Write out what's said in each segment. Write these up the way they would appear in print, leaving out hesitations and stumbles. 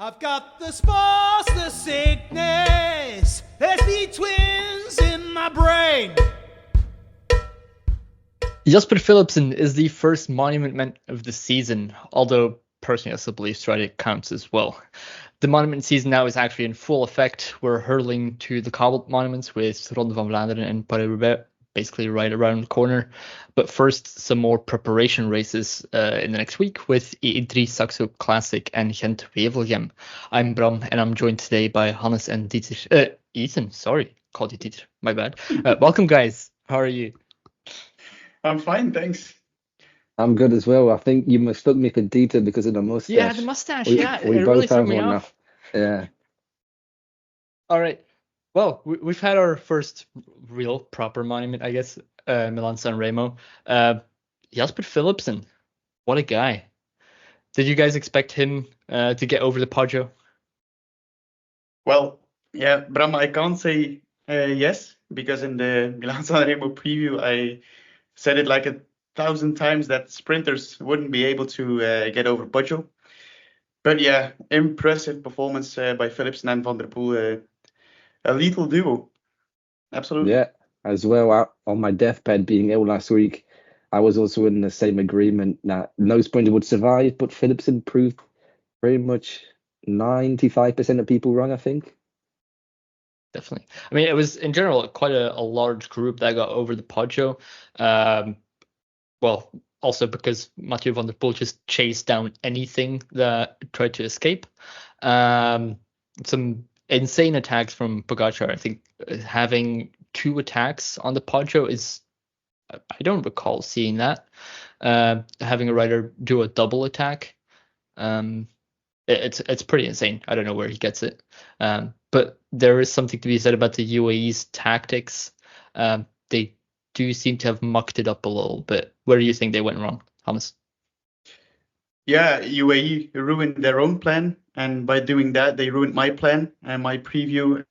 I've got the spores, the sickness. There's the twins in my brain. Jasper Philipsen is the first monument man of the season, although personally I still believe Stride counts as well. The monument season now is actually in full effect. We're hurtling to the cobbled monuments with Ronde van Vlaanderen and Paris-Roubaix basically right around the corner. But first, some more preparation races in the next week with UAE Saxo Classic and Gent-Wevelgem. I'm Bram, and I'm joined today by Hannes and Dieter. Ethan, sorry, called you Dieter, my bad. Welcome, guys. How are you? I'm fine, thanks. I'm good as well. I think you mistook me for Dieter because of the mustache. Yeah, the mustache. We it both really threw have me one off. now. Yeah. All right. Well, we've had our first real proper monument, I guess, Milano-Sanremo. Jasper Philipsen, what a guy. Did you guys expect him to get over the Poggio? Well, yeah, Bram, I can't say yes, because in the Milano-Sanremo preview, I said it like 1,000 times that sprinters wouldn't be able to get over Poggio. But yeah, impressive performance by Philipsen and Van der Poel. A lethal duo. Absolutely. Yeah, as well. On my deathbed being ill last week, I was also in the same agreement that no sprinter would survive, but Philipsen proved pretty much 95% of people wrong, I think. Definitely. I mean, it was in general quite a large group that got over the Poggio. Well, also because Mathieu van der Poel just chased down anything that tried to escape. Some insane attacks from Pogacar. I think having 2 attacks on the Poggio is, I don't recall seeing that. Having a rider do a double attack, it's pretty insane. I don't know where he gets it. But there is something to be said about the UAE's tactics. They do seem to have mucked it up a little bit. Where do you think they went wrong, Hannes? Yeah, UAE ruined their own plan, and by doing that, they ruined my plan and my preview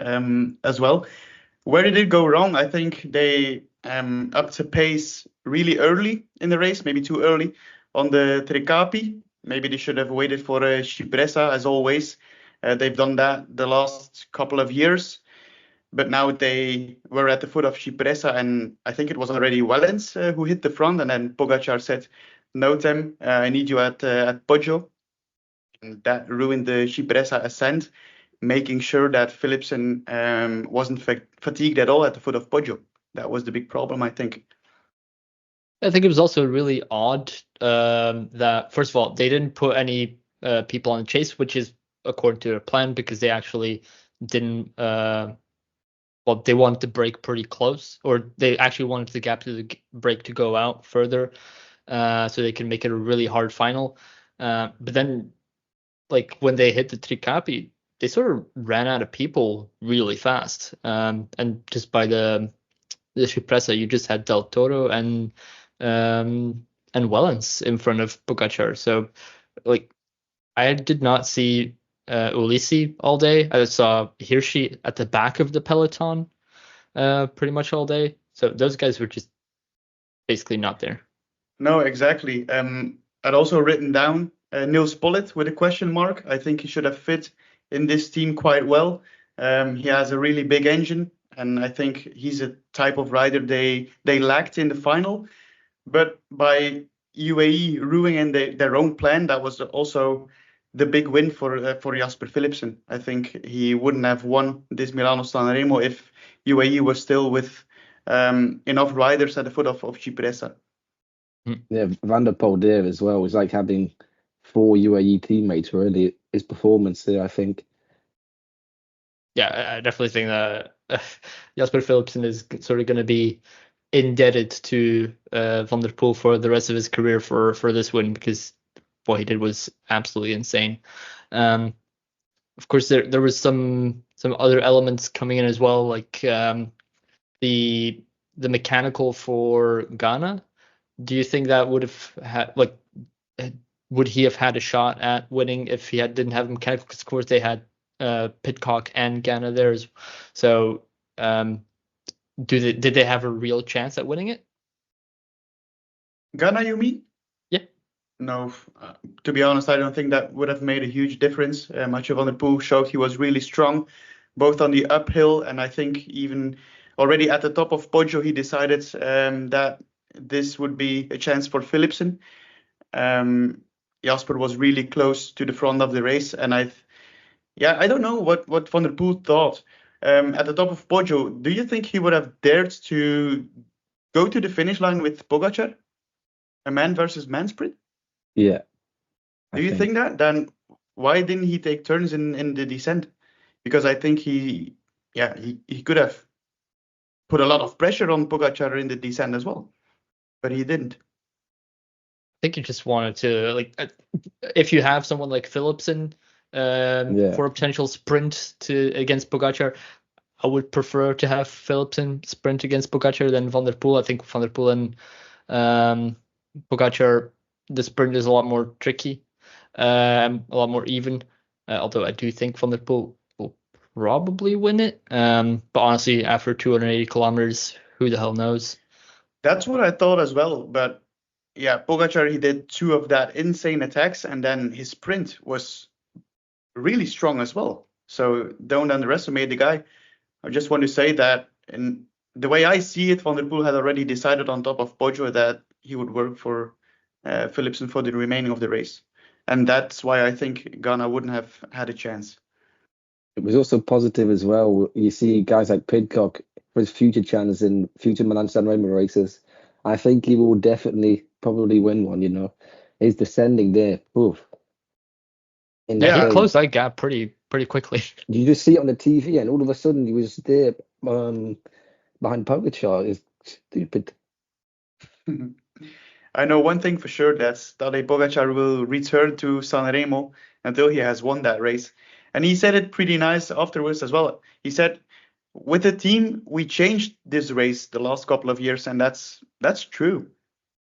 as well. Where did it go wrong? I think they upped the pace really early in the race, maybe too early on the Trecapi. Maybe they should have waited for Cipressa, as always. They've done that the last couple of years, but now they were at the foot of Cipressa, and I think it was already Wellens who hit the front, and then Pogacar said, "No, Tim, I need you at Poggio." And that ruined the Cipressa ascent, making sure that Philipsen wasn't fatigued at all at the foot of Poggio. That was the big problem, I think. I think it was also really odd that, first of all, they didn't put any people on the chase, which is according to their plan, because they actually didn't. Well, they wanted to break pretty close, or they actually wanted the gap to the break to go out further, so they can make it a really hard final. But then, like when they hit the Trecapi, they sort of ran out of people really fast. And just by the Cipressa, you just had Del Toro and Wellens in front of Pogacar. So, like, I did not see Ulisi all day. I saw Hirschi at the back of the peloton pretty much all day. So those guys were just basically not there. No, exactly. I'd also written down Nils Pollitt with a question mark. I think he should have fit in this team quite well. He has a really big engine, and I think he's a type of rider they lacked in the final. But by UAE ruining their own plan, that was also the big win for Jasper Philipsen. I think he wouldn't have won this Milano-Sanremo if UAE was still with enough riders at the foot of Cipressa. Yeah, Van der Poel there as well. It was like having 4 UAE teammates, really. His performance there, I think. Yeah, I definitely think that Jasper Philipsen is sort of going to be indebted to Van der Poel for the rest of his career for this win, because what he did was absolutely insane. Of course, there was some other elements coming in as well, like the mechanical for Ghana. Do you think that would have had, like, would he have had a shot at winning if he didn't have mechanical? Because of course they had Pidcock and Ghana there. So did they have a real chance at winning it? Ghana, you mean? Yeah. No, to be honest, I don't think that would have made a huge difference. Mathieu van der Poel showed he was really strong, both on the uphill, and I think even already at the top of Poggio, he decided that this would be a chance for Philipsen. Jasper was really close to the front of the race, and I don't know what van der Poel thought. At the top of Poggio, do you think he would have dared to go to the finish line with Pogacar? A man versus man sprint? Yeah. Do you think that? Then why didn't he take turns in the descent? Because I think he could have put a lot of pressure on Pogacar in the descent as well, but he didn't. I think he just wanted to, if you have someone like Philipsen for a potential sprint against Pogacar, I would prefer to have Philipsen sprint against Pogacar than Van der Poel. I think Van der Poel and Pogacar, the sprint is a lot more tricky, a lot more even. Although I do think Van der Poel will probably win it. But honestly, after 280 kilometers, who the hell knows? That's what I thought as well. But yeah, Pogacar, he did 2 of that insane attacks, and then his sprint was really strong as well. So don't underestimate the guy. I just want to say that in the way I see it, Van der Poel had already decided on top of Poggio that he would work for Philipsen for the remaining of the race. And that's why I think Ghana wouldn't have had a chance. It was also positive as well. You see guys like Pidcock for his future chance in future Milan-Sanremo races. I think he will definitely probably win one, you know. He's descending there. Oof. He closed that gap pretty quickly. You just see it on the TV and all of a sudden he was there behind Pogacar. It's stupid. I know one thing for sure, that's Tadej Pogacar will return to Sanremo until he has won that race. And he said it pretty nice afterwards as well. He said, with the team, we changed this race the last couple of years, and that's true.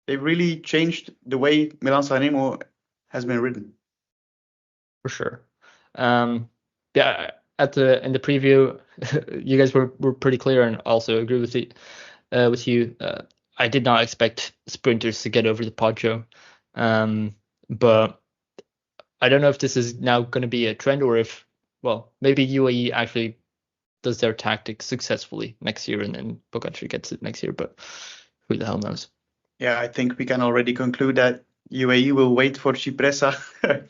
They really changed the way Milan-Sanremo has been ridden. For sure. In the preview, you guys were pretty clear, and also agree with you. I did not expect sprinters to get over the Poggio, but I don't know if this is now going to be a trend, or if, maybe UAE actually does their tactics successfully next year, and then Pogacar gets it next year. But who the hell knows? Yeah, I think we can already conclude that UAE will wait for Cipressa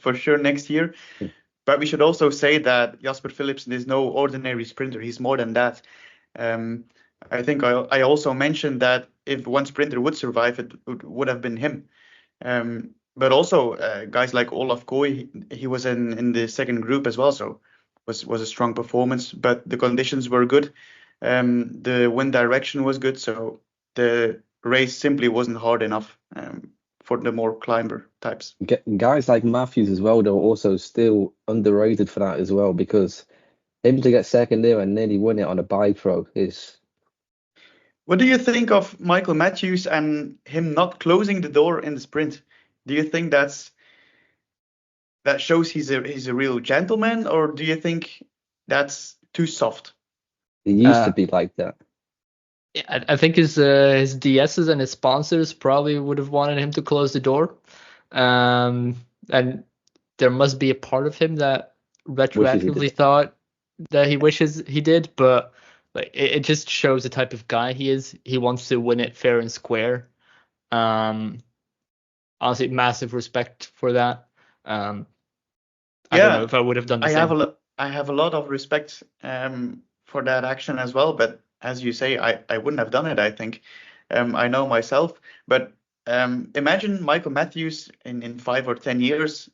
for sure next year. But we should also say that Jasper Philipsen is no ordinary sprinter. He's more than that. I think I also mentioned that if one sprinter would survive, it would have been him. But also guys like Olaf Kooi, he was in the second group as well, so was a strong performance. But the conditions were good. The wind direction was good, so the race simply wasn't hard enough for the more climber types. Guys like Matthews as well, they're also still underrated for that as well, because him to get second there and nearly win it on a bike throw is... What do you think of Michael Matthews and him not closing the door in the sprint? Do you think that shows he's a real gentleman, or do you think that's too soft? He used to be like that. Yeah, I think his DSs and his sponsors probably would have wanted him to close the door, and there must be a part of him that retroactively thought that he wishes he did, but it just shows the type of guy he is. He wants to win it fair and square. Honestly, massive respect for that. I don't know if I would have done the same. I have a lot of respect for that action as well, but as you say, I wouldn't have done it, I think. I know myself, but imagine Michael Matthews in 5 or 10 years,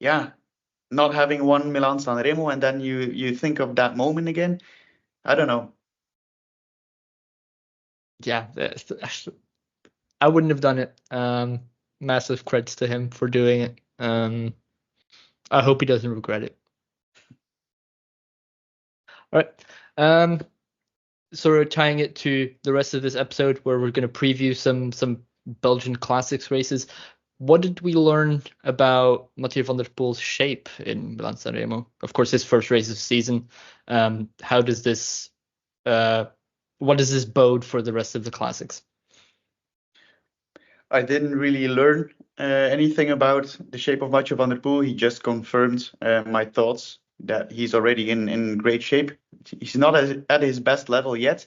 not having won Milan-Sanremo, and then you think of that moment again. I don't know. Yeah, I wouldn't have done it. Massive credits to him for doing it. I hope he doesn't regret it. All right. Sort of tying it to the rest of this episode, where we're going to preview some Belgian Classics races. What did we learn about Mathieu van der Poel's shape in Milan-Sanremo? Of course, his first race of the season. How does this? What does this bode for the rest of the Classics? I didn't really learn anything about the shape of Mathieu van der Poel. He just confirmed my thoughts that he's already in great shape. He's not at his best level yet,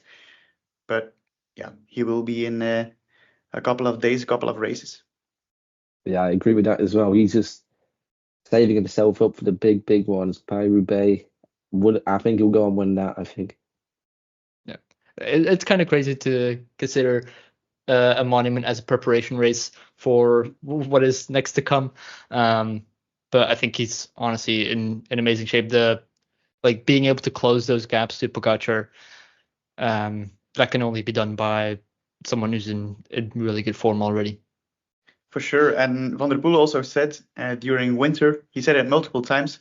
but yeah, he will be in a couple of days, a couple of races. Yeah, I agree with that as well. He's just saving himself up for the big ones. Paris-Roubaix. I think he'll go and win that, I think. Yeah, it's kind of crazy to consider a monument as a preparation race for what is next to come. But I think he's honestly in amazing shape. Being able to close those gaps to Pogacar, that can only be done by someone who's in really good form already. For sure. And Van der Poel also said during winter, he said it multiple times,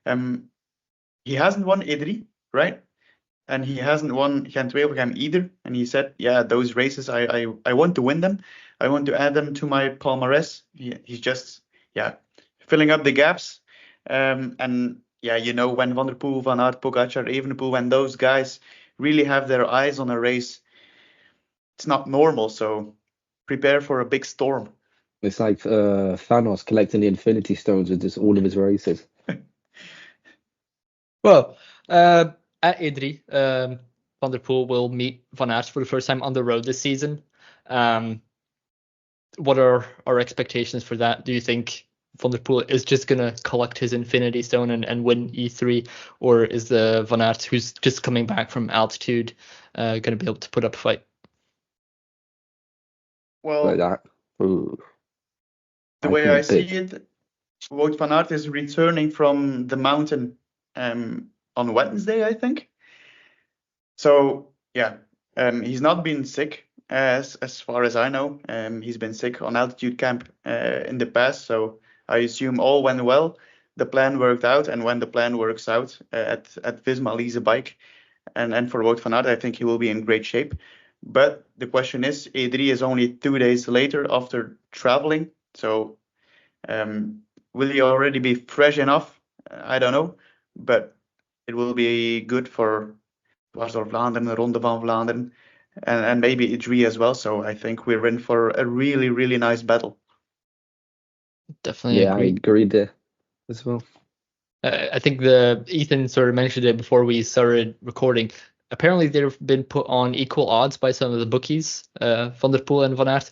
he hasn't won E3, right? And he hasn't won Gent-Wevelgem either. And he said, yeah, those races, I want to win them. I want to add them to my palmarès. He's just, filling up the gaps. And yeah, when Van der Poel, Van Aert, Pogacar, Evenepoel, when those guys really have their eyes on a race, it's not normal. So prepare for a big storm. It's like Thanos collecting the Infinity Stones with just all of his races. Well, at E3, Van der Poel will meet Van Aert for the first time on the road this season. What are our expectations for that? Do you think Van der Poel is just going to collect his Infinity Stone and win E3? Or is the Van Aert, who's just coming back from altitude, going to be able to put up a fight? Well, Like that. Ooh. The way I see it, Wout van Aert is returning from the mountain on Wednesday, I think. So yeah, he's not been sick as far as I know. He's been sick on altitude camp in the past, so I assume all went well. The plan worked out, and when the plan works out at Visma Lease a bike, and for Wout van Aert, I think he will be in great shape. But the question is, E3 is only 2 days later after traveling. So will he already be fresh enough? I don't know. But it will be good for Dwars door Vlaanderen, Ronde van Vlaanderen, and maybe E3 as well. So I think we're in for a really, really nice battle. Definitely agree. I agreed there as well. I think Ethan sort of mentioned it before we started recording. Apparently, they've been put on equal odds by some of the bookies, Van der Poel and Van Aert.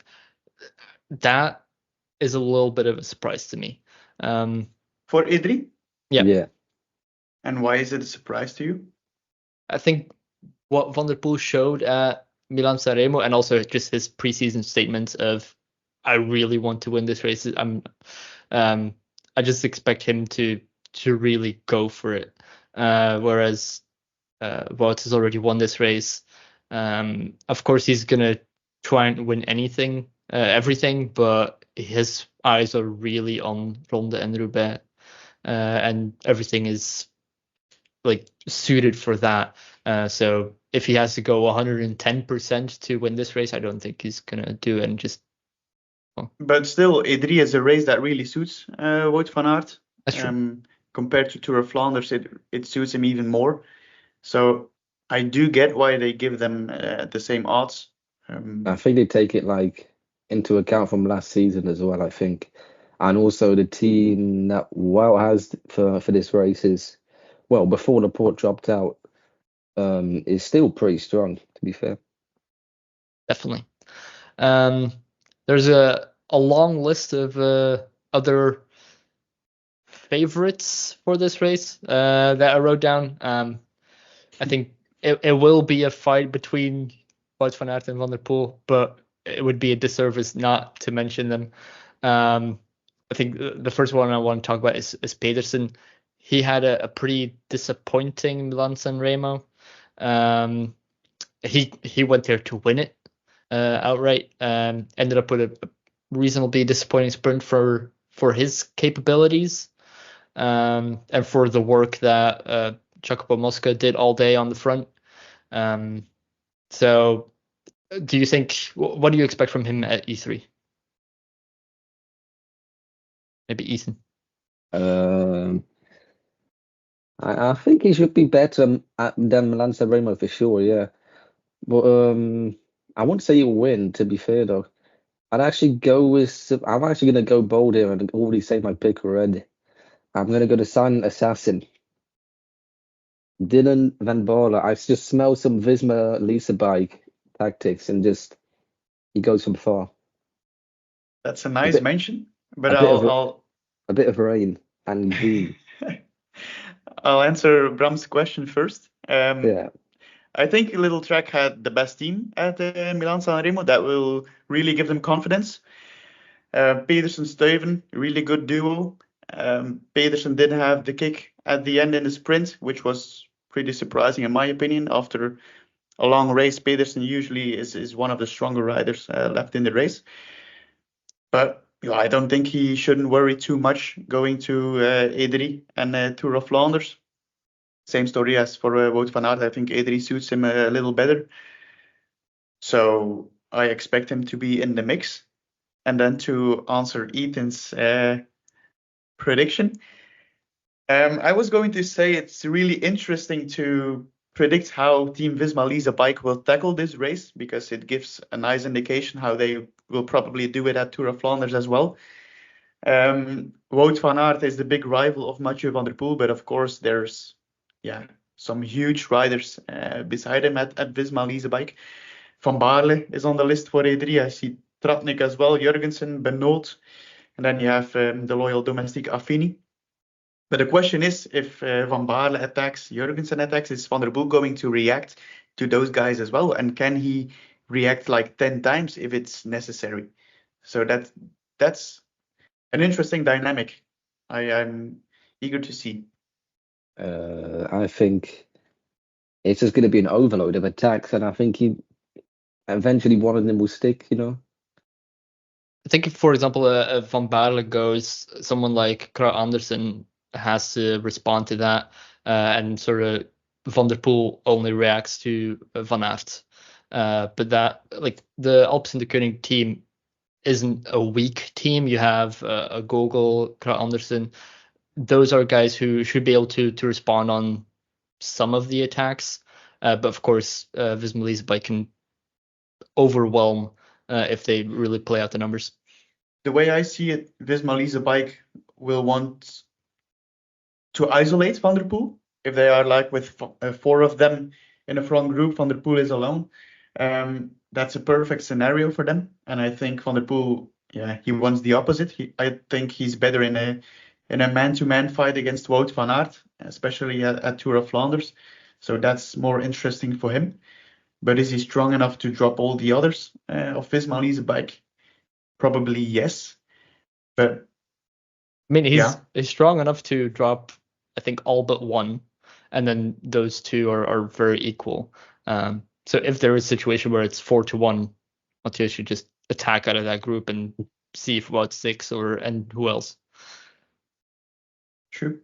That is a little bit of a surprise to me. For E3? Yeah. And why is it a surprise to you? I think what Van der Poel showed at Milano-Sanremo, and also just his preseason statements of, I really want to win this race. I just expect him to really go for it. Whereas Wout has already won this race. Of course, he's gonna try and win everything, but his eyes are really on Ronde and Roubaix, and everything is suited for that. So if he has to go 110% to win this race, I don't think he's gonna do it. And but still, E3 is a race that really suits Wout van Aert. That's true. Compared to Tour of Flanders, it suits him even more. So I do get why they give them the same odds. I think they take it into account from last season as well, I think. And also the team that Wout has for this race is, well, before the port dropped out, is still pretty strong, to be fair. Definitely. There's a long list of other favorites for this race that I wrote down. I think it will be a fight between Wout van Aert and Van der Poel, but it would be a disservice not to mention them. I think the first one I want to talk about is Pedersen. He had a pretty disappointing Milan-Sanremo. He went there to win it outright. Ended up with a reasonably disappointing sprint for his capabilities, and for the work that Jacopo Mosca did all day on the front. So do you think, what do you expect from him at E3? Maybe Ethan. I think he should be better than Milan-Sanremo for sure, yeah. But I won't say he'll win, to be fair, though. I'd actually go with. I'm actually going to go bold here and already say my pick already. I'm going to go to Silent Assassin. Dylan Van Baarle. I just smell some Visma Lease bike tactics and just he goes from far. That's a A nice bit, mention, but a bit of I'll a bit of rain and boom. I'll answer Bram's question first. Yeah. I think Lidl-Trek had the best team at Milan-Sanremo. That will really give them confidence. Pedersen Stuyven, really good duo. Pedersen did have the kick at the end in the sprint, which was pretty surprising in my opinion. After a long race, Pedersen usually is one of the stronger riders left in the race. But I don't think he shouldn't worry too much going to Ederi and Tour of Flanders. Same story as for Wout van Aert. I think Ederi suits him a little better. So I expect him to be in the mix. And then to answer Ethan's prediction, I was going to say it's really interesting to predict how Team Visma Lease bike will tackle this race, because it gives a nice indication how they will probably do it at Tour of Flanders as well. Wout van Aert is the big rival of Mathieu van der Poel, but of course there's some huge riders beside him at Visma Lease bike. Van Baarle is on the list for Ederi. I see Tratnik as well, Jurgensen, Benoot, and then you have the loyal Domestique Affini. But the question is, if Van Baarle attacks, Jurgensen attacks, is Van der Poel going to react to those guys as well? And can he react like 10 times if it's necessary? So that's an interesting dynamic. I'm eager to see. I think it's just going to be an overload of attacks, and I think eventually one of them will stick. I think if, for example, a Van Baarle goes, someone like Kragh Andersen has to respond to that, and sort of Van der Poel only reacts to Van Aert. But that, like, the Alpecin-Deceuninck team isn't a weak team. You have a Gogol, Kragh Andersen. Those are guys who should be able to respond on some of the attacks. But of course, Visma Lease bike can overwhelm if they really play out the numbers. The way I see it, Visma Lease bike will want to isolate Van der Poel. If they are like with 4 of them in a front group, Van der Poel is alone. That's a perfect scenario for them. And I think Van der Poel, he wants the opposite. I think he's better in a man-to-man fight against Wout van Aert, especially at Tour of Flanders. So that's more interesting for him. But is he strong enough to drop all the others of Visma Lease bike? Probably yes. But I mean, he's strong enough to drop, I think, all but one, and then those two are very equal. So if there is a situation where it's 4-1, Mathieu should just attack out of that group and see if Wout sticks and who else. True.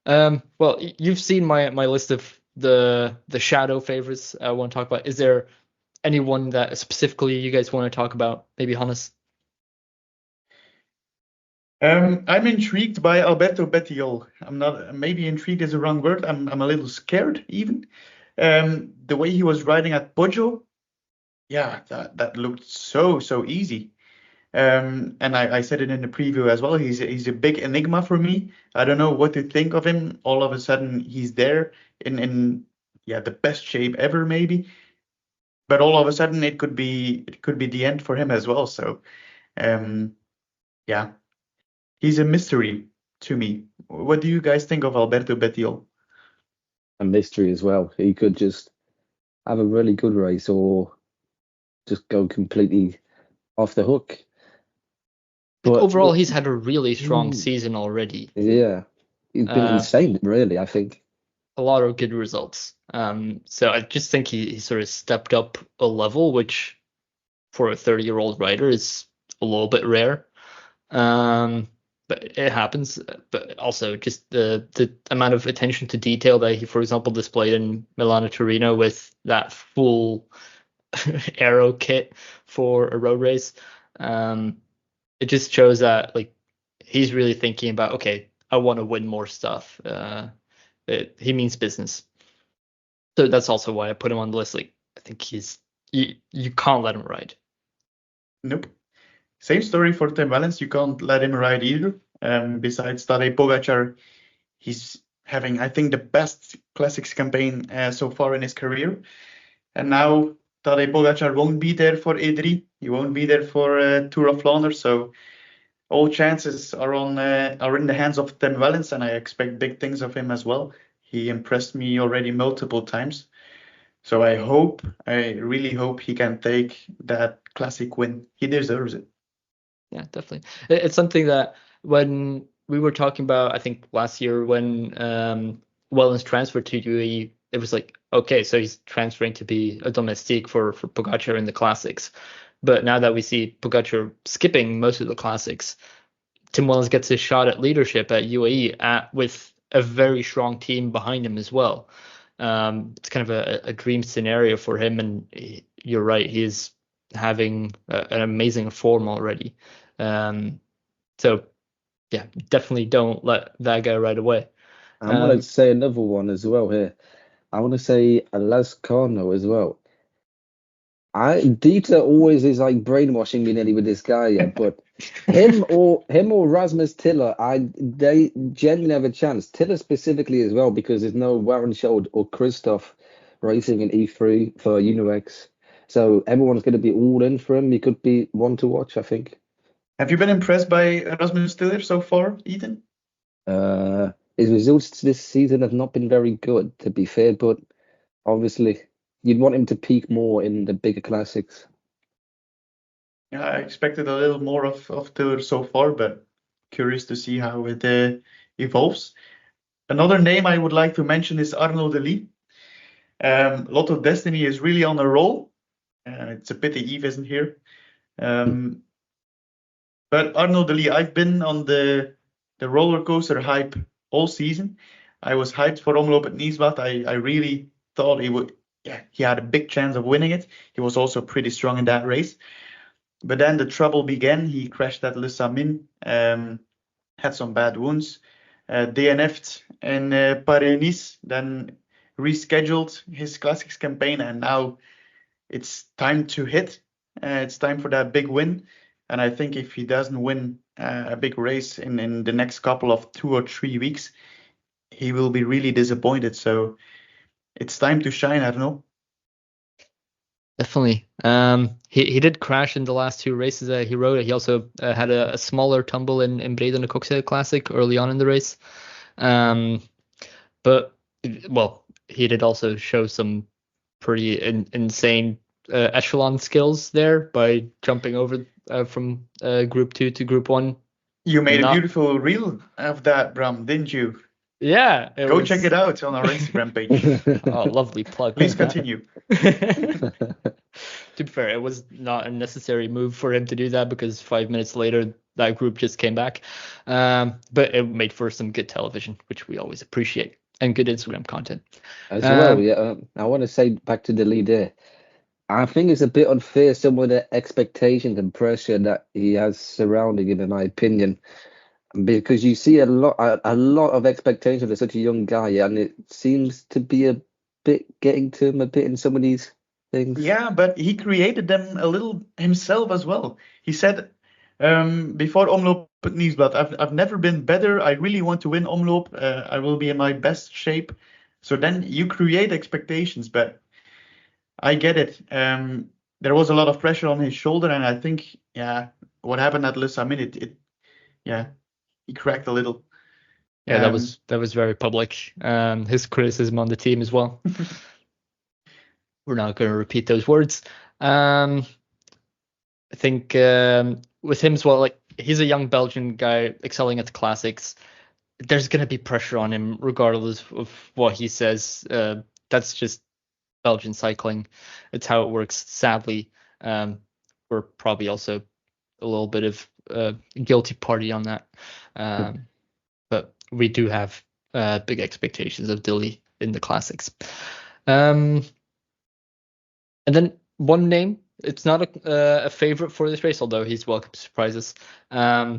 Well, you've seen my list of the shadow favorites I want to talk about. Is there anyone that specifically you guys want to talk about? Maybe Hannes? I'm intrigued by Alberto Bettiol. I'm not, maybe intrigued is the wrong word. I'm a little scared even. The way he was riding at Poggio, that looked so easy. And I said it in the preview as well. He's a big enigma for me. I don't know what to think of him. All of a sudden he's there in the best shape ever maybe. But all of a sudden it could be the end for him as well. So he's a mystery to me. What do you guys think of Alberto Bettiol? A mystery as well. He could just have a really good race or just go completely off the hook. But overall, he's had a really strong season already. Yeah, he's been insane, really, I think. A lot of good results. So I just think he sort of stepped up a level, which for a 30-year-old rider is a little bit rare. But it happens. But also just the amount of attention to detail that he, for example, displayed in Milano-Torino with that full aero kit for a road race. It just shows that he's really thinking about, okay, I want to win more stuff. He means business. So that's also why I put him on the list. I think you can't let him ride. Nope. Same story for Tim Wellens. You can't let him ride either. Besides Tadej Pogacar, he's having, I think, the best Classics campaign so far in his career. And now Tadej Pogacar won't be there for E3. He won't be there for Tour of Flanders. So all chances are in the hands of Tim Wellens, and I expect big things of him as well. He impressed me already multiple times. So I really hope he can take that classic win. He deserves it. Yeah, definitely. It's something that when we were talking about, I think last year when Wellens transferred to UAE, it was like, okay, so he's transferring to be a domestique for Pogacar in the classics. But now that we see Pogacar skipping most of the classics, Tim Wellens gets his shot at leadership at UAE with a very strong team behind him as well. It's kind of a dream scenario for him, and you're right, he is having an amazing form already. So yeah, definitely don't let that go right away. I want to say another one as well here. I want to say Lascano as well. Dieter always is like brainwashing me nearly with this guy, yeah, but him or Rasmus Tiller, they genuinely have a chance. Tiller specifically as well, because there's no Warren Schold or Christoph racing in E3 for UNOX. So everyone's going to be all in for him. He could be one to watch, I think. Have you been impressed by Rasmus Tiller so far, Ethan? His results this season have not been very good, to be fair, but obviously you'd want him to peak more in the bigger classics. Yeah, I expected a little more of Tiller so far, but curious to see how it evolves. Another name I would like to mention is Arnaud Delis. Lotto Destiny is really on a roll. It's a pity Yves isn't here. But Arnaud Delis, I've been on the roller coaster hype all season. I was hyped for Omloop at Nieuwsblad. I really thought he had a big chance of winning it. He was also pretty strong in that race. But then the trouble began. He crashed at Les Amis, had some bad wounds, DNF'd in Paris-Nice, then rescheduled his Classics campaign, and now it's time to hit. It's time for that big win. And I think if he doesn't win a big race in the next couple of 2 or 3 weeks, he will be really disappointed. So it's time to shine, I don't know. Definitely. He did crash in the last 2 races that he rode. He also had a smaller tumble in Breda Classic early on in the race. But well, he did also show some pretty insane echelon skills there by jumping over from Group 2 to Group 1. You made a beautiful reel of that, Bram, didn't you? Yeah. Go check it out on our Instagram page. Oh, lovely plug. Please continue. To be fair, it was not a necessary move for him to do that, because 5 minutes later that group just came back. But it made for some good television, which we always appreciate, and good Instagram content. As well, yeah. I want to say back to the leader. I think it's a bit unfair, some of the expectations and pressure that he has surrounding him, in my opinion. Because you see a lot of expectation for such a young guy, and it seems to be a bit getting to him a bit in some of these things. Yeah, but he created them a little himself as well. He said before Omloop at Nieuwsblad, I've never been better. I really want to win Omloop. I will be in my best shape. So then you create expectations, but I get it. There was a lot of pressure on his shoulder, and I think, what happened at Les Amis, he cracked a little. Yeah, that was very public. His criticism on the team as well. We're not going to repeat those words. I think with him as well, like, he's a young Belgian guy excelling at the classics. There's going to be pressure on him regardless of what he says. That's just Belgian cycling. It's how it works. Sadly, we're probably also a little bit of guilty party on that. But we do have big expectations of Dilly in the classics. And then one name, it's not a favorite for this race, although he's welcome to surprises. I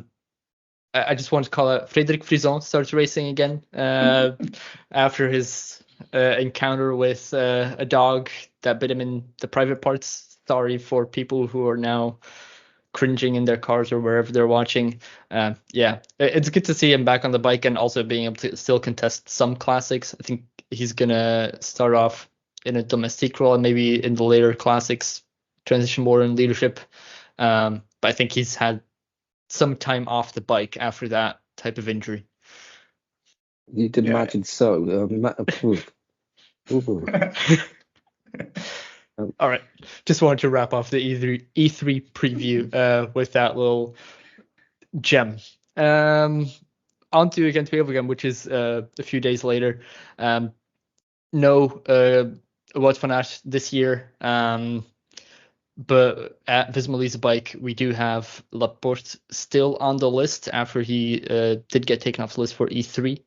just want to call out Frédéric Frison starts racing again after his encounter with a dog that bit him in the private parts. Sorry for people who are now cringing in their cars or wherever they're watching. It's good to see him back on the bike and also being able to still contest some classics. I think he's gonna start off in a domestique role and maybe in the later classics transition more in leadership. But I think he's had some time off the bike after that type of injury. You can imagine so. All right, just wanted to wrap off the E3 preview with that little gem. On to Gent-Wevelgem, which is a few days later. No Wout van Aert this year, but at Visma Lease bike we do have Laporte still on the list after he did get taken off the list for E3.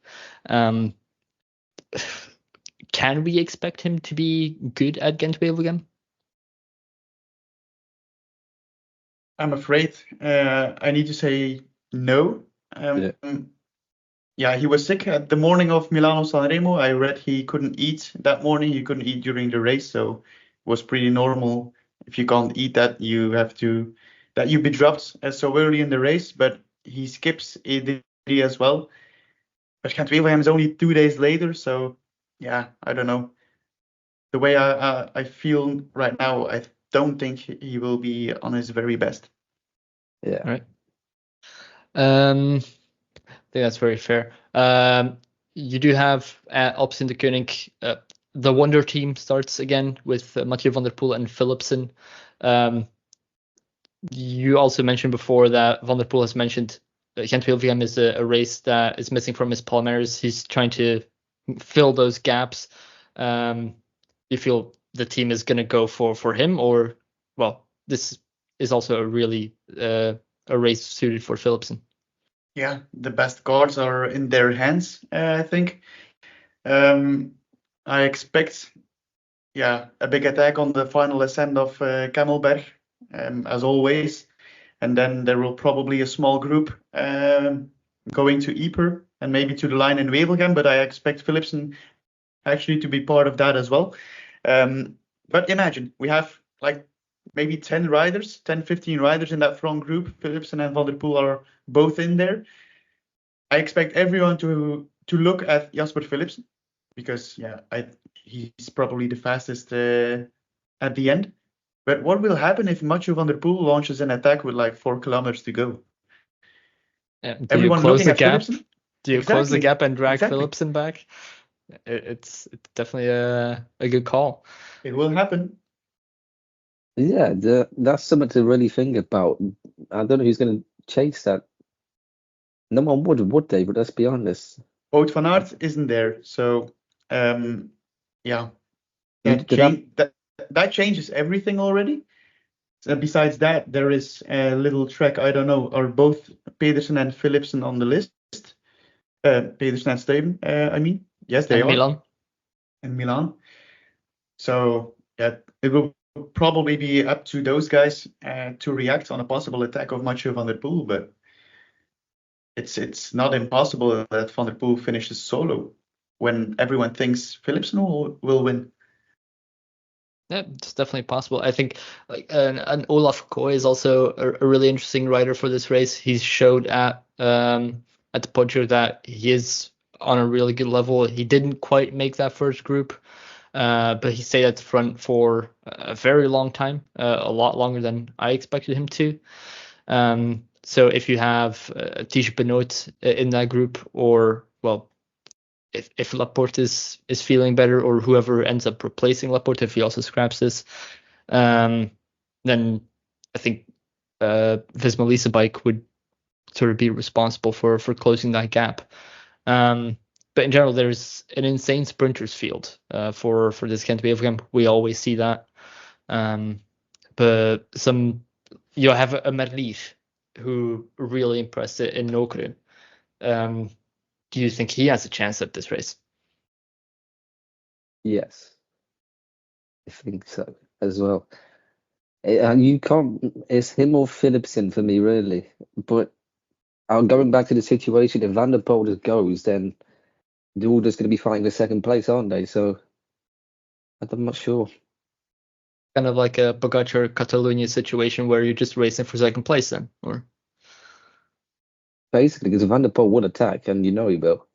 Can we expect him to be good at Gent-Wevelgem? I'm afraid I need to say no. He was sick at the morning of Milano-Sanremo. I read he couldn't eat that morning. He couldn't eat during the race, so it was pretty normal. If you can't eat that, you be dropped so early in the race. But he skips E3 as well. But Gent-Wevelgem is only 2 days later, so yeah, I don't know. The way I feel right now, I don't think he will be on his very best. Yeah. All right. I think that's very fair. You do have Alpecin-Deceuninck. The Wonder Team starts again with Mathieu van der Poel and Philipsen. You also mentioned before that Van der Poel has mentioned Gent-Wevelgem is a race that is missing from his Palmares. He's trying to fill those gaps. You feel the team is going to go for him, or this is also a really a race suited for Philipsen? Yeah, the best cards are in their hands, I think. I expect a big attack on the final ascent of Camelberg, as always. And then there will probably a small group going to Yper and maybe to the line in Wevelgem, but I expect Philipsen actually to be part of that as well. But imagine, we have like maybe 10 riders, 10, 15 riders in that front group. Philipsen and Van der Poel are both in there. I expect everyone to look at Jasper Philipsen because, he's probably the fastest at the end. But what will happen if Mathieu van der Poel launches an attack with like 4 kilometers to go? Everyone close the gap? Philipsen? Do you close the gap and drag Philipsen back? It's definitely a good call. It will happen. Yeah, that's something to really think about. I don't know who's going to chase that. No one would they? But let's be honest. Wout van Aert isn't there, so that changes everything already. So besides that, there is a Lidl-Trek. I don't know. Are both Pedersen and Philipsen on the list? Pedersen and Steven, I mean. Yes, they are. Milan. And Milan. So it will probably be up to those guys to react on a possible attack of Mathieu van der Poel, but it's not impossible that Van der Poel finishes solo when everyone thinks Philipsen will win. Yeah, it's definitely possible. I think an Olaf Koe is also a really interesting rider for this race. He's showed at the Poggio that he is on a really good level. He didn't quite make that first group, but he stayed at the front for a very long time, a lot longer than I expected him to. So if you have Tadej Benoot in that group, or if Laporte is feeling better, or whoever ends up replacing Laporte, if he also scraps this, then I think Visma Lease bike would sort of be responsible for closing that gap. But in general, there's an insane sprinters field for this Gent-Wevelgem. We always see that. But you have a Merlier who really impressed in Nokere. Do you think he has a chance at this race? Yes, I think so as well. You can't. It's him or Philipsen for me, really. But going back to the situation, if Van der Poel just goes, then they're all just going to be fighting for second place, aren't they? So I'm not sure. Kind of like a Pogacar Catalonia situation where you're just racing for second place then, or Basically, because Van der Poel would attack, and you know he will.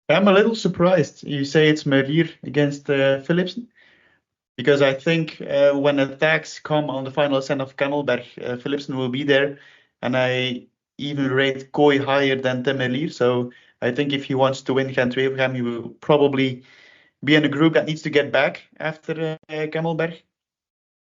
I'm a little surprised you say it's Merlier against Philipsen, because I think when attacks come on the final ascent of Camelberg, Philipsen will be there, and I even rate Kooi higher than Tim Merlier. So I think if he wants to win Gent-Wevelgem, he will probably be in a group that needs to get back after Camelberg,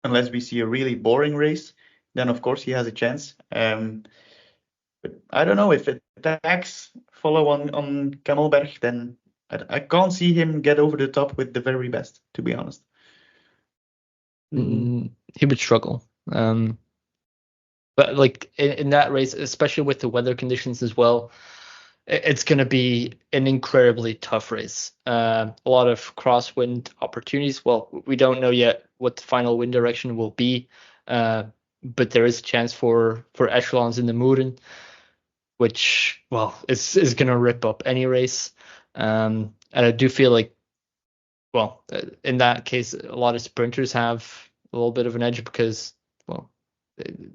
unless we see a really boring race. Then of course he has a chance. But I don't know if attacks follow on Camelberg, then I can't see him get over the top with the very best, to be honest. he would struggle. But like in that race, especially with the weather conditions as well, it's going to be an incredibly tough race. A lot of crosswind opportunities. Well, we don't know yet what the final wind direction will be, but there is a chance for echelons in the Moeren, which, well, is going to rip up any race. And I do feel like, well, in that case, a lot of sprinters have a little bit of an edge because, well,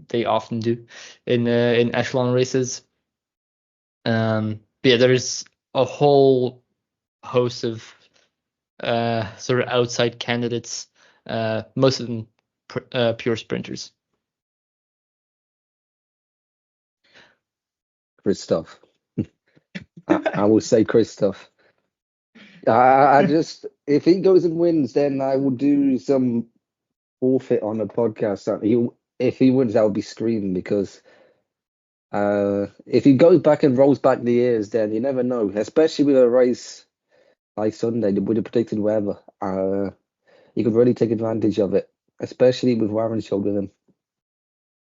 they often do in echelon races. But yeah, there's a whole host of sort of outside candidates, most of them pure sprinters. Christoph. I will say Christoph. I just, if he goes and wins, then I will do some forfeit on the podcast. If he wins, I'll be screaming because if he goes back and rolls back the years, then you never know. Especially with a race like Sunday, with the predicted weather, he could really take advantage of it, especially with Warren shouldering him.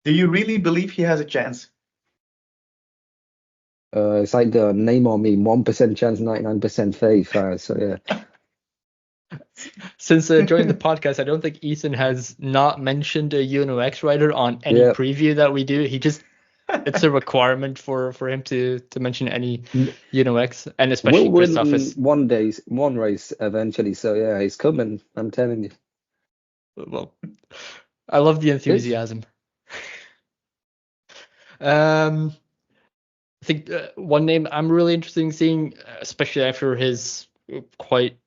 Do you really believe he has a chance? It's like the Neymar meme, 1% chance, 99% faith. So yeah. Since joining the podcast, I don't think Ethan has not mentioned a UNOX rider on any preview that we do. He just, it's a requirement for him to mention any UNOX, and especially we'll Christoph win is one race eventually. So yeah, he's coming. I'm telling you. Well, I love the enthusiasm. I think one name I'm really interested in seeing, especially after his quite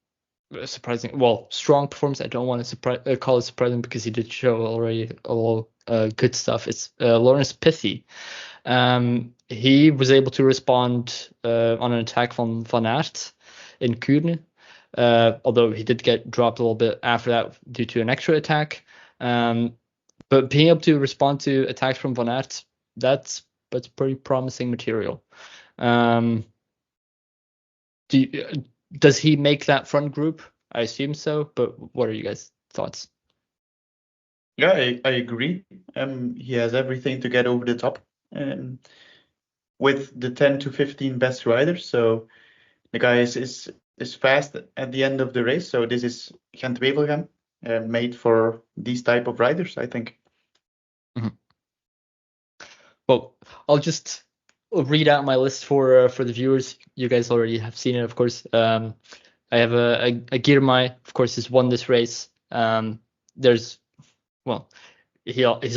surprising, well, strong performance. I don't want to call it surprising because he did show already a lot good stuff. It's Lawrence Pithy. He was able to respond on an attack from Van Aert in Kuurne, although he did get dropped a little bit after that due to an extra attack. But being able to respond to attacks from Van Aert, that's pretty promising material. Does he make that front group? I assume so, but what are you guys' thoughts? Yeah, I agree. He has everything to get over the top with the 10 to 15 best riders. So the guy is fast at the end of the race. So this is Gent-Wevelgem, made for these type of riders, I think. Mm-hmm. Well, I'll just read out my list for the viewers. You guys already have seen it, of course. I have a Girmay, of course, has won this race. He's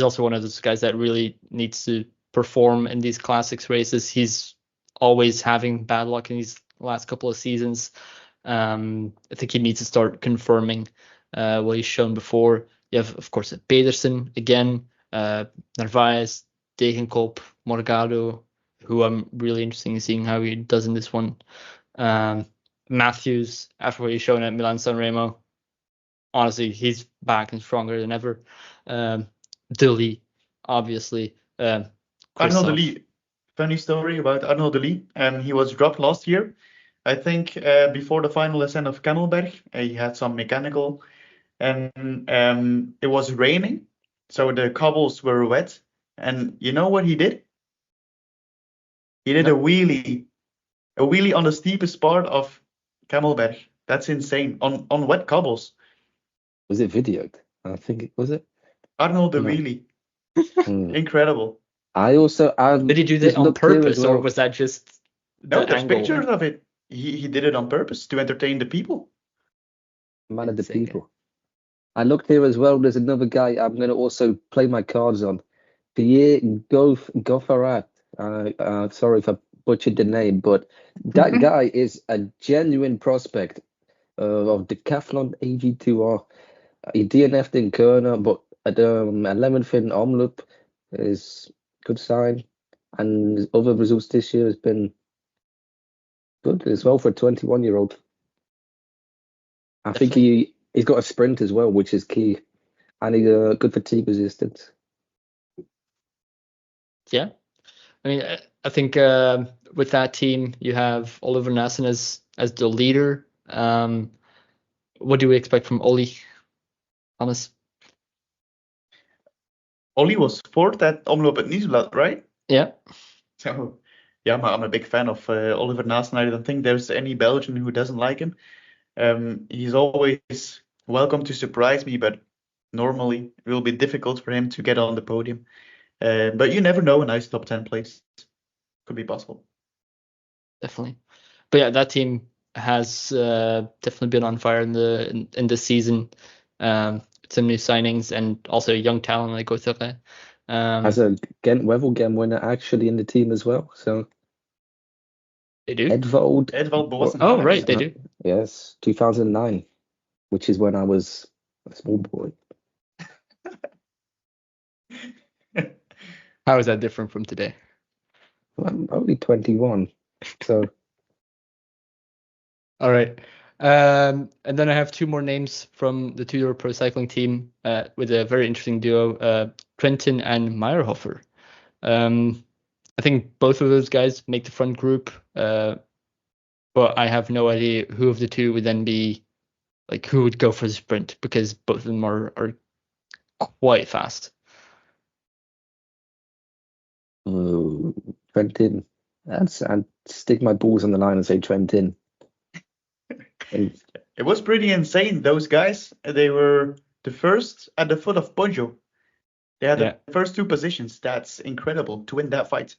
also one of those guys that really needs to perform in these classics races. He's always having bad luck in these last couple of seasons. I think he needs to start confirming what he's shown before. You have, of course, Pedersen again, Narvaez, Degenkolb, Morgado, who I'm really interested in seeing how he does in this one. Matthews, after what he's shown at Milano-Sanremo, honestly, he's back and stronger than ever. Dilly, obviously. Arnaud Dilly. Funny story about Arnaud Dilly. He was dropped last year. I think before the final ascent of Camelberg, he had some mechanical, and it was raining, so the cobbles were wet. And you know what he did? He did a wheelie on the steepest part of Camelberg. That's insane. On wet cobbles. Was it videoed? I think it was it. Arnold the wheelie. Incredible. I also did he do that on purpose, or was that just no? There's pictures of it. He did it on purpose to entertain the people. Man of the people. I looked here as well. There's another guy I'm going to also play my cards on. Pierre Goffarat. Sorry if I butchered the name, but that guy is a genuine prospect of Decathlon AG2R. He DNF'd in Kerner, but at 11th in Omloop is good sign. And his other results this year has been good as well for a 21-year-old. I think he's got a sprint as well, which is key. And he's good fatigue resistance. Yeah. I mean, I think with that team, you have Oliver Nassen as the leader. What do we expect from Ollie, Thomas? Ollie was fourth at Omloop at Nieuwsblad, right? Yeah. So, yeah, I'm a big fan of Oliver Nassen. I don't think there's any Belgian who doesn't like him. He's always welcome to surprise me, but normally it will be difficult for him to get on the podium. But you never know, a nice top 10 place could be possible. Definitely. But yeah, that team has definitely been on fire in the season. Some new signings and also young talent like Gauthieres. As a Gent-Wevelgem winner actually in the team as well. So they do. Edvald Boasson. Oh, right, they do. Yes, 2009, which is when I was a small boy. How is that different from today? Well, I'm only 21, so. All right. And then I have two more names from the Two Euro Pro Cycling team with a very interesting duo, Trentin and Meyerhofer. I think both of those guys make the front group, but I have no idea who of the two would then be, like, who would go for the sprint, because both of them are quite fast. Trentin. I'd stick my balls on the line and say Trentin. It was pretty insane. Those guys, they were the first at the foot of Poggio. They had the first two positions. That's incredible to win that fight.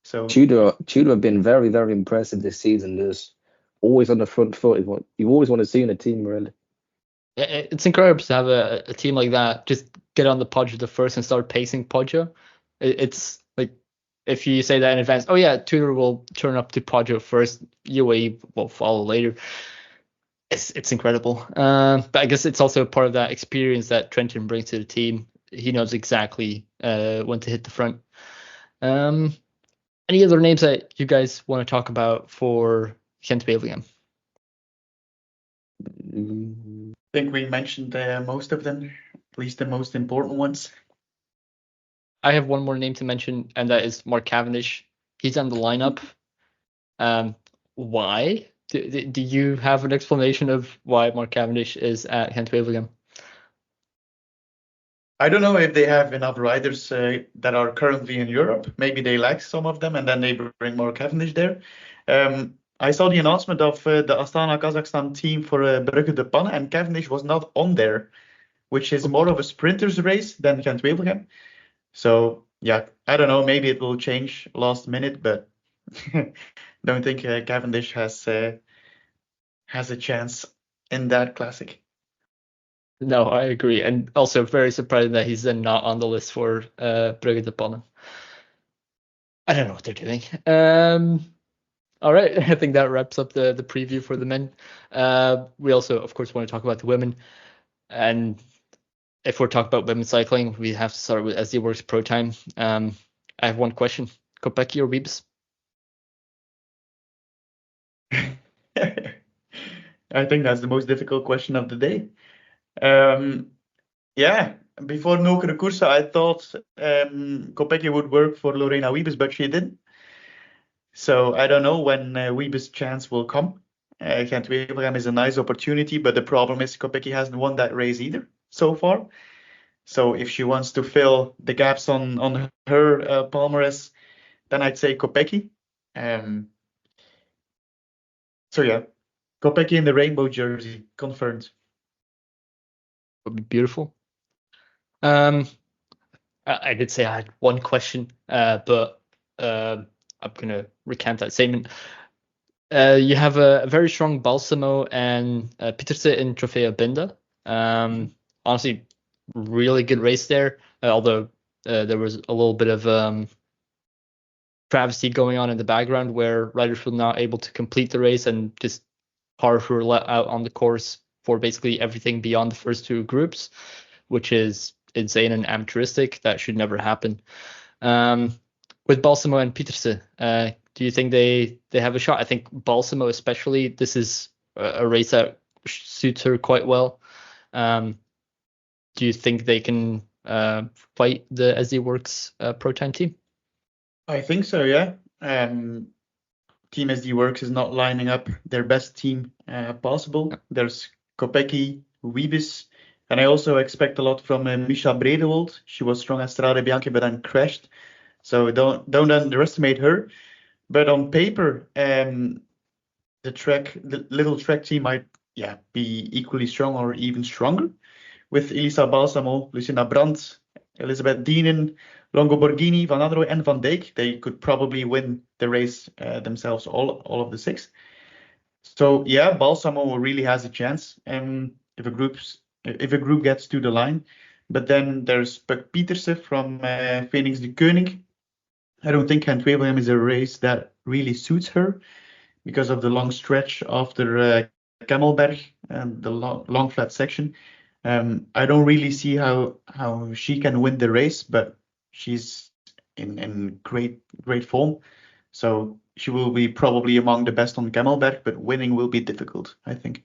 So Tudor have been very, very impressive this season. There's always on the front foot is what you always want to see in a team, really. It's incredible to have a team like that just get on the Poggio the first and start pacing Poggio. It's like, if you say that in advance, oh yeah, Tudor will turn up to Poggio first, UAE will follow later. It's incredible. But I guess it's also part of that experience that Trentin brings to the team. He knows exactly when to hit the front. Any other names that you guys want to talk about for Gent-Wevelgem? I think we mentioned most of them, at least the most important ones. I have one more name to mention, and that is Mark Cavendish. He's on the lineup. Why? Do you have an explanation of why Mark Cavendish is at Gent-Wevelgem? I don't know if they have enough riders that are currently in Europe. Maybe they like some of them, and then they bring Mark Cavendish there. I saw the announcement of the Astana Kazakhstan team for Brugge de Panne, and Cavendish was not on there, which is more of a sprinter's race than Gent-Wevelgem. So, yeah, I don't know. Maybe it will change last minute, but don't think Cavendish has a chance in that classic. No, I agree. And also very surprising that he's then not on the list for Brugge de Panne. I don't know what they're doing. All right, I think that wraps up the preview for the men. We also, of course, want to talk about the women. And if we're talking about women's cycling, we have to start with SD Works Pro Time. I have one question. Kopecky or Wiebes? I think that's the most difficult question of the day. Before Nokere Koersen, I thought Kopecky would work for Lorena Wiebes, but she didn't. So I don't know when Wiebes' chance will come. Gent-Wevelgem is a nice opportunity, but the problem is Kopecky hasn't won that race either so far. So if she wants to fill the gaps on her palmarès, then I'd say Kopecky. So yeah, Kopecky in the rainbow jersey, confirmed. Would be beautiful. I did say I had one question, but I'm going to recant that statement. You have a very strong Balsamo and Pedersen in Trofeo Binda. honestly, really good race there. Although there was a little bit of travesty going on in the background where riders were not able to complete the race and just cars were let out on the course for basically everything beyond the first two groups, which is insane and amateuristic. That should never happen. With Balsamo and Pedersen, do you think they have a shot? I think Balsamo especially, this is a race that suits her quite well. Do you think they can fight the SD Works Pro Time team? I think so, yeah. Team SD Works is not lining up their best team possible. There's Kopecky, Wiebes, and I also expect a lot from Misha Bredewold. She was strong at Strade Bianche, but then crashed. So don't underestimate her. But on paper, the Lidl-Trek team might be equally strong or even stronger. With Elisa Balsamo, Lucinda Brandt, Elisabeth Dienen, Longo Borghini, Van Adro, and Van Dijk, they could probably win the race themselves, all of the 6. So yeah, Balsamo really has a chance if a group gets to the line. But then there's Pedersen from Phoenix-Deceuninck. I don't think Gent-Wevelgem is a race that really suits her because of the long stretch after Kemmelberg and the long flat section. I don't really see how she can win the race, but she's in great form. So she will be probably among the best on Kemmelberg, but winning will be difficult, I think.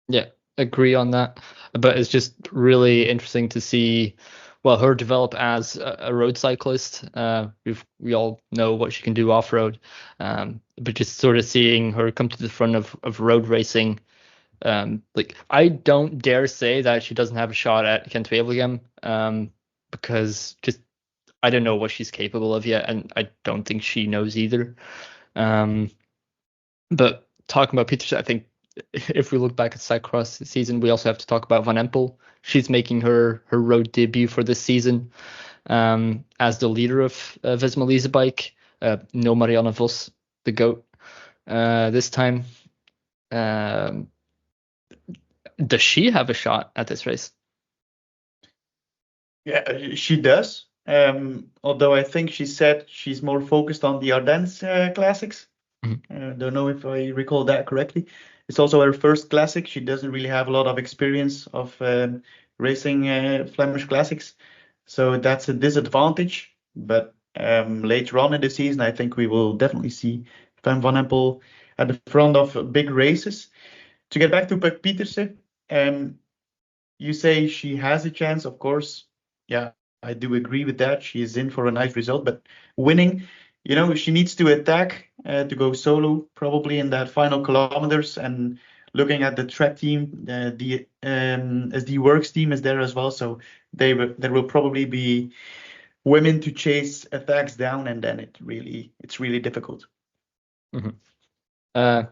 Yeah, agree on that. But it's just really interesting to see, well, her develop as a road cyclist. We all know what she can do off-road, but just sort of seeing her come to the front of road racing. Like, I don't dare say that she doesn't have a shot at Gent-Wevelgem, because just I don't know what she's capable of yet, and I don't think she knows either. But talking about Pedersen, I think if we look back at Cycross season, we also have to talk about Van Empel. She's making her road debut for this season as the leader of Visma Lease bike. No Marianne Vos, the GOAT, this time. Does she have a shot at this race? Yeah, she does. Although I think she said she's more focused on the Ardennes Classics. Don't know if I recall that correctly. It's also her first classic. She doesn't really have a lot of experience of racing Flemish classics, so that's a disadvantage. But later on in the season, I think we will definitely see Van Empel at the front of big races. To get back to Pedersen, you say she has a chance, of course. Yeah, I do agree with that. She is in for a nice result, but winning, she needs to attack to go solo, probably in that final kilometers. And looking at the track team, the SD Works team is there as well. So there will probably be women to chase attacks down, and then it's really difficult. Mm-hmm.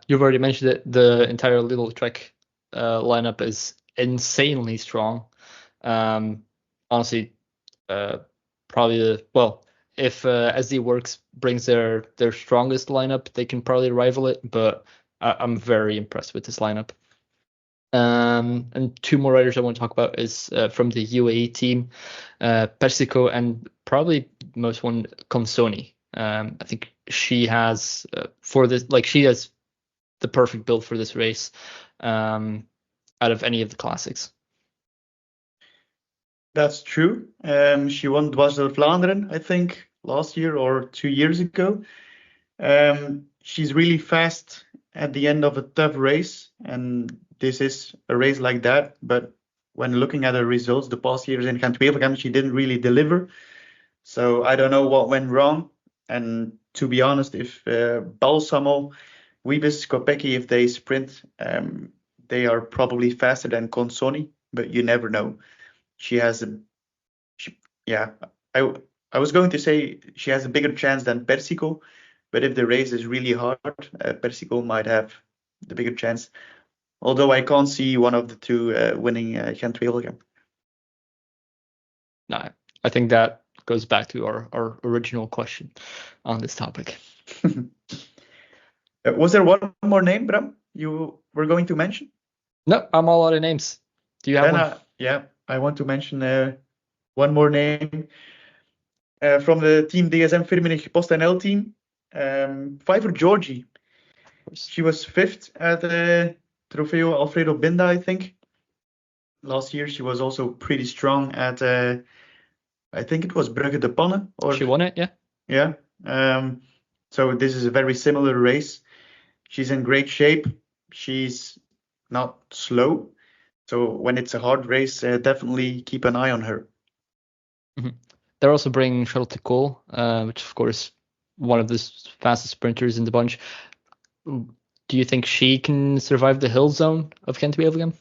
You've already mentioned it. The entire Lidl-Trek lineup is insanely strong. Honestly, probably if SD Works brings their strongest lineup, they can probably rival it. But I'm very impressed with this lineup. And 2 more riders I want to talk about is from the UAE team, Persico, and probably most one Consoni. I think she has she has the perfect build for this race out of any of the classics. That's true. She won Dwars-door-Vlaanderen, I think, last year or 2 years ago. She's really fast at the end of a tough race, and this is a race like that. But when looking at her results the past years in Gent-Wevelgem, she didn't really deliver. So I don't know what went wrong. And to be honest, if Balsamo, Wiebes, Kopecky, if they sprint, they are probably faster than Consoni, but you never know. I was going to say she has a bigger chance than Persico, but if the race is really hard, Persico might have the bigger chance. Although I can't see one of the two winning Gent-Wevelgem. No, I think that goes back to our original question on this topic. Was there one more name, Bram, you were going to mention? No, I'm all out of names. Do you have one? Yeah, I want to mention one more name from the team DSM Firmenich PostNL team. Pfeiffer Georgie. She was 5th at the Trofeo Alfredo Binda, I think. Last year, she was also pretty strong at, I think it was Brugge de Panne. Or She won it, yeah. Yeah. So this is a very similar race. She's in great shape. She's not slow. So when it's a hard race, definitely keep an eye on her. They're also bringing Charlotte Kool, which of course one of the fastest sprinters in the bunch. Do you think she can survive the hill zone of Gent-Wevelgem?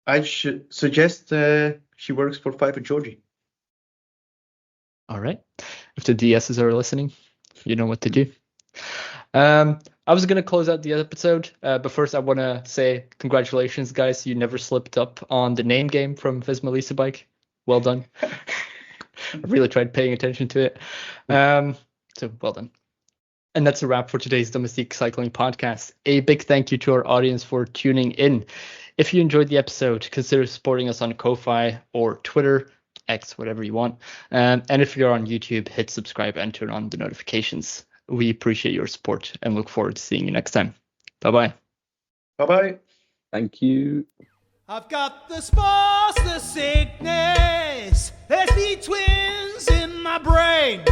I should suggest she works for Pfeiffer Georgie. All right. If the DSs are listening, you know what to do. I was going to close out the episode, but first I want to say congratulations, guys. You never slipped up on the name game from Visma Lease bike. Well done. I really tried paying attention to it. So well done. And that's a wrap for today's Domestique Cycling Podcast. A big thank you to our audience for tuning in. If you enjoyed the episode, consider supporting us on Ko-Fi or Twitter, X, whatever you want. And if you're on YouTube, hit subscribe and turn on the notifications. We appreciate your support and look forward to seeing you next time. Bye-bye. Bye-bye. Thank you. I've got the spots, the sickness. There's the twins in my brain.